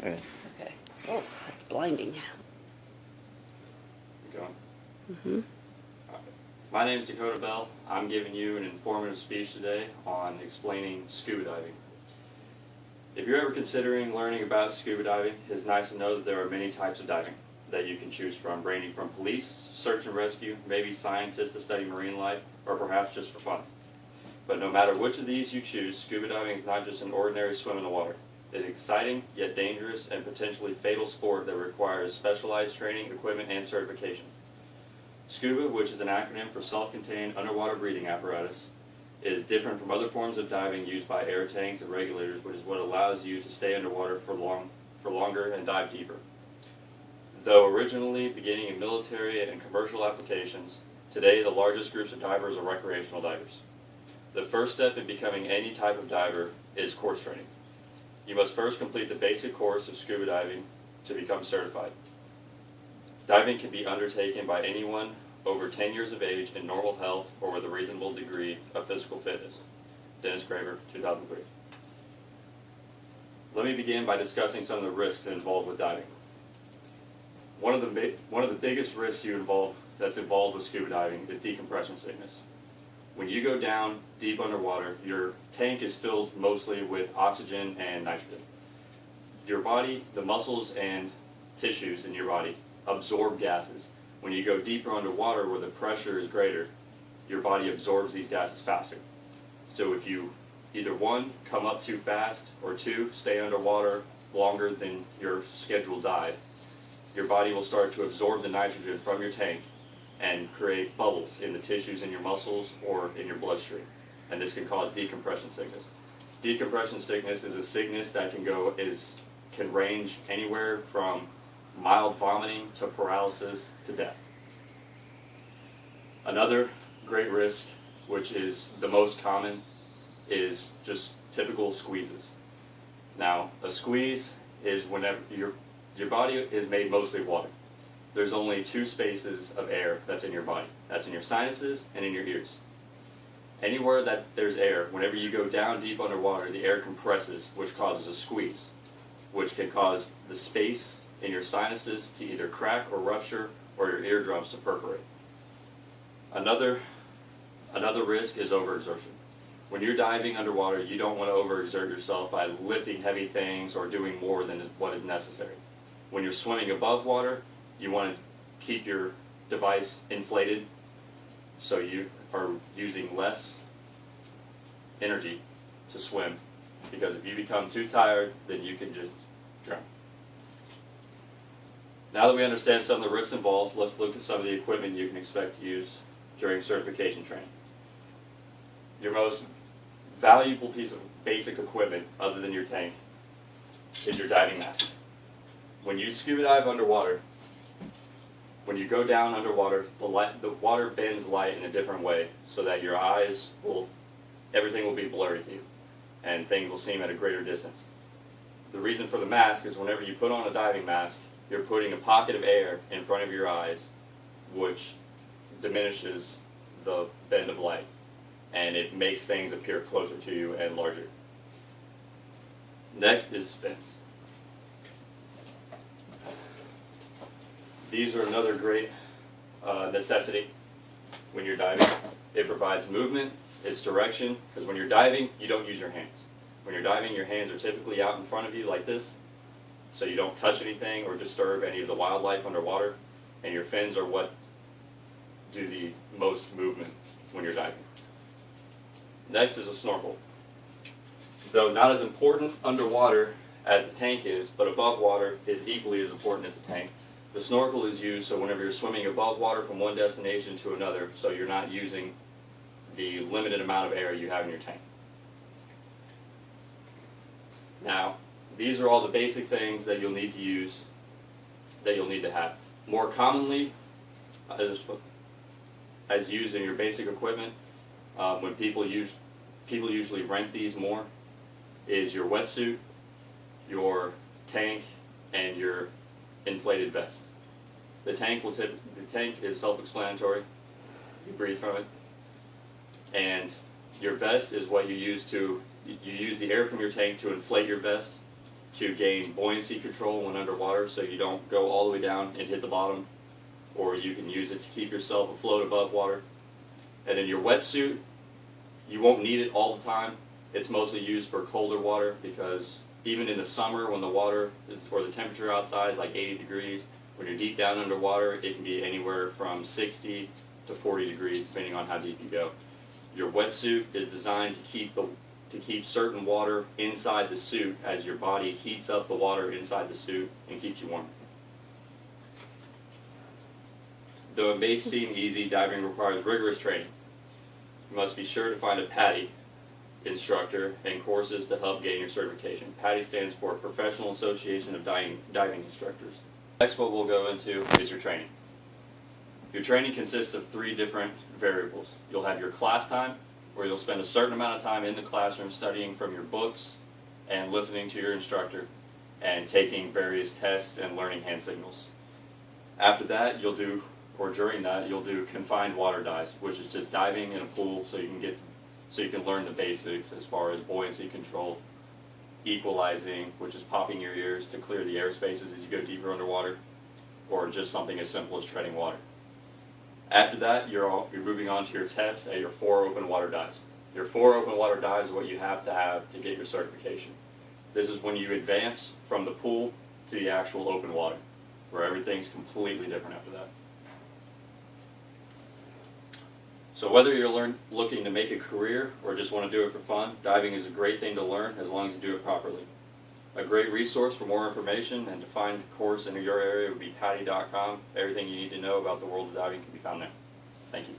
Okay. Oh, it's blinding. Keep going. Mm-hmm. My name is Dakota Bell. I'm giving you an informative speech today on explaining scuba diving. If you're ever considering learning about scuba diving, it's nice to know that there are many types of diving that you can choose from, ranging from police, search and rescue, maybe scientists to study marine life, or perhaps just for fun. But no matter which of these you choose, scuba diving is not just an ordinary swim in the water. It's an exciting, yet dangerous, and potentially fatal sport that requires specialized training, equipment, and certification. Scuba, which is an acronym for self-contained underwater breathing apparatus, is different from other forms of diving used by air tanks and regulators, which is what allows you to stay underwater for longer and dive deeper. Though originally beginning in military and commercial applications, today the largest groups of divers are recreational divers. The first step in becoming any type of diver is course training. You must first complete the basic course of scuba diving to become certified. Diving can be undertaken by anyone over 10 years of age in normal health or with a reasonable degree of physical fitness. Dennis Graver, 2003. Let me begin by discussing some of the risks involved with diving. One of the biggest risks that's involved with scuba diving is decompression sickness. When you go down deep underwater, your tank is filled mostly with oxygen and nitrogen. Your body, the muscles and tissues in your body, absorb gases. When you go deeper underwater where the pressure is greater, your body absorbs these gases faster. So if you either one, come up too fast, or two, stay underwater longer than your scheduled dive, your body will start to absorb the nitrogen from your tank and create bubbles in the tissues in your muscles or in your bloodstream. And this can cause decompression sickness. Decompression sickness is a sickness that can range anywhere from mild vomiting to paralysis to death. Another great risk, which is the most common, is just typical squeezes. Now, a squeeze is whenever your body is made mostly of water. There's only two spaces of air that's in your body. That's in your sinuses and in your ears. Anywhere that there's air, whenever you go down deep underwater, the air compresses, which causes a squeeze, which can cause the space in your sinuses to either crack or rupture, or your eardrums to perforate. Another risk is overexertion. When you're diving underwater, you don't want to overexert yourself by lifting heavy things or doing more than what is necessary. When you're swimming above water, you want to keep your device inflated so you are using less energy to swim, because if you become too tired, then you can just drown. Now that we understand some of the risks involved, let's look at some of the equipment you can expect to use during certification training. Your most valuable piece of basic equipment, other than your tank, is your diving mask. When you scuba dive underwater, when you go down underwater, the water bends light in a different way so that your eyes everything will be blurry to you, and things will seem at a greater distance. The reason for the mask is whenever you put on a diving mask, you're putting a pocket of air in front of your eyes, which diminishes the bend of light, and it makes things appear closer to you and larger. Next is fins. These are another great necessity when you're diving. It provides movement, it's direction, because when you're diving, you don't use your hands. When you're diving, your hands are typically out in front of you like this, so you don't touch anything or disturb any of the wildlife underwater, and your fins are what do the most movement when you're diving. Next is a snorkel. Though not as important underwater as the tank is, but above water is equally as important as the tank. The snorkel is used so whenever you're swimming above water from one destination to another, so you're not using the limited amount of air you have in your tank. Now, these are all the basic things that you'll need to use, that you'll need to have. More commonly, as used in your basic equipment, when people usually rent these more, is your wetsuit, your tank, and your inflated vest. The tank is self-explanatory. You breathe from it, and your vest is what you use the air from your tank to inflate your vest to gain buoyancy control when underwater so you don't go all the way down and hit the bottom, or you can use it to keep yourself afloat above water. And then your wetsuit, you won't need it all the time. It's mostly used for colder water because even in the summer when the water or the temperature outside is like 80 degrees, when you're deep down underwater, it can be anywhere from 60 to 40 degrees depending on how deep you go. Your wetsuit is designed to keep certain water inside the suit as your body heats up the water inside the suit and keeps you warm. Though it may seem easy, diving requires rigorous training. You must be sure to find a PADI instructor and courses to help gain your certification. PADI stands for Professional Association of Diving Instructors. Next, what we'll go into is your training. Your training consists of 3 different variables. You'll have your class time, where you'll spend a certain amount of time in the classroom studying from your books and listening to your instructor and taking various tests and learning hand signals. After that, during that, you'll do confined water dives, which is just diving in a pool so you can learn the basics as far as buoyancy control, equalizing, which is popping your ears to clear the air spaces as you go deeper underwater, or just something as simple as treading water. After that, you're moving on to your test at your 4 open water dives. Your 4 open water dives is what you have to get your certification. This is when you advance from the pool to the actual open water, where everything's completely different after that. So whether you're looking to make a career or just want to do it for fun, diving is a great thing to learn as long as you do it properly. A great resource for more information and to find a course in your area would be PADI.com. Everything you need to know about the world of diving can be found there. Thank you.